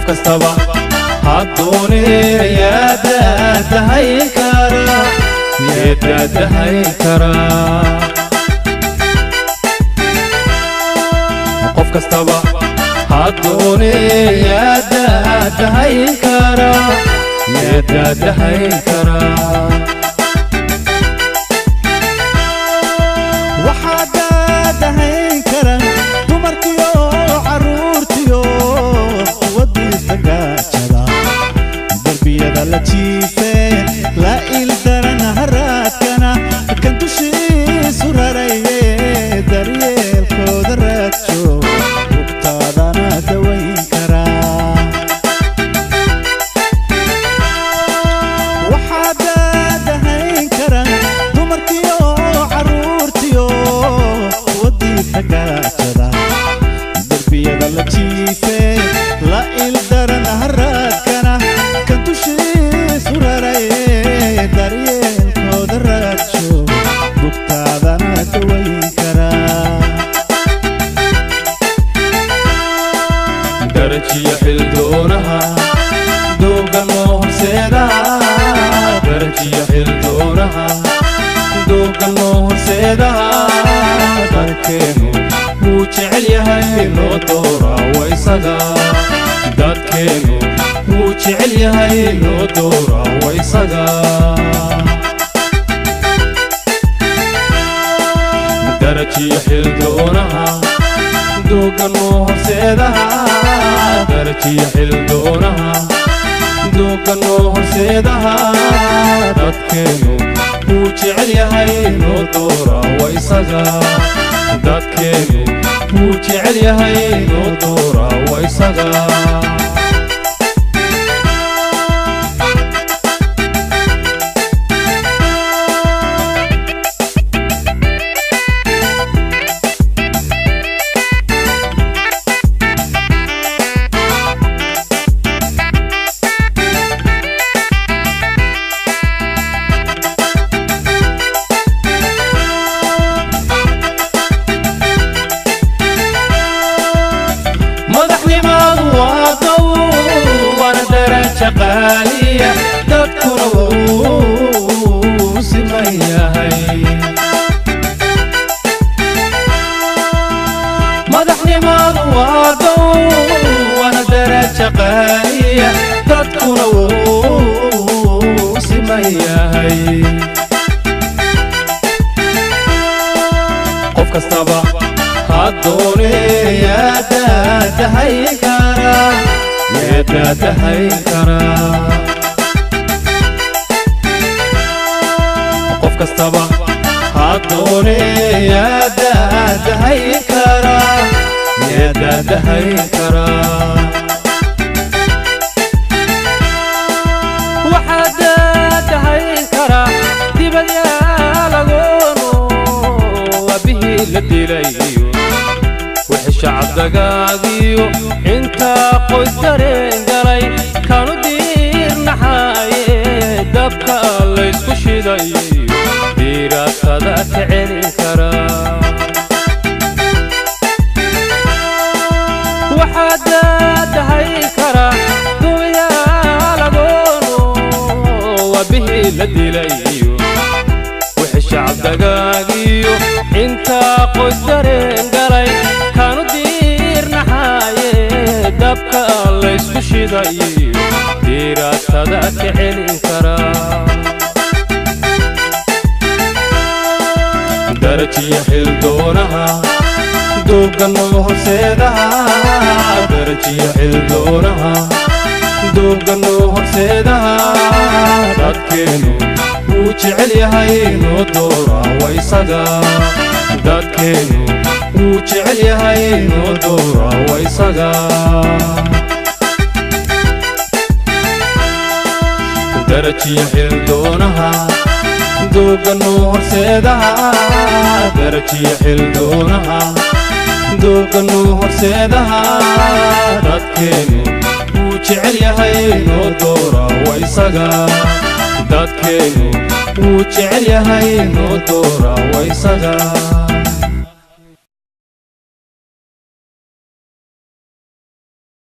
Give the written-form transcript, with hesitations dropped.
qof kastaba hadduni yaadahay kara qof kastaba hadduni yaadahay kara la chife la ildarana haradkana kan dushiisu raraye daryeelkooda raadjo bugtaadana dawayn karaa waxaa daadahayn kara dumarkiyo caruurtiyo wadiisa gaajada darbiyada la jiife la ildarana haradkana kan dushiisu raraye daryeelkooda raadjo bugtaadana dawayn karaa darajiya xildoonaha doogan loo horseedaa darajiya xildoonaha doogan loo horseedaa dadkeenu wuu jecel yahay loo dooraa waa isaga dadkeenu wuu jecel yahay loo dooraa waa isaga darajiya xildoonaha doogan loo horseedaa darajiya xildoonaha doogan loo horseedaa dadkeenu wuu jecel yahay loo dooraa waa isaga dadkeenu wuu jecel yahay loo dooraa waa isaga شقالية تذكروا سميهاي مدحني مضوادو وانا درت شقالية تذكروا سميهاي قف كستبا هادوني يا داتهاي كارا يداتهاي كرا قف كستبا هادوني يداتهاي كرا يداتهاي كرا وحداتهاي كرا دبليا لغونو وبه لديليو وحشعب دقاقيو انت قدرين قلي كانوا دير نحاي دبكا اللي يسكو شداي ديرات صدات عين كرا وحدات هاي كرا دويا لغونو وبه لديليو وحشعب دقاقيو انت قدرين قلي كانوا دير نحاي دبكا اللي يسكو شداي ديرات صدات عين كرا درجي حلدونها دوغن لو horseedaha درجي حلدونها دوغن لو horseedaha dadkeenu wuu jecel yahay loo dooraa waa isaga dadkeenu wuu jecel yahay loo dooraa waa isaga درجي حلدونها دوغن لو horseedaha درجي حلدونها دوغن لو horseedaha dadkeenu wuu jecel yahay loo dooraa waa isaga dadkeenu wuu jecel yahay loo dooraa waa isaga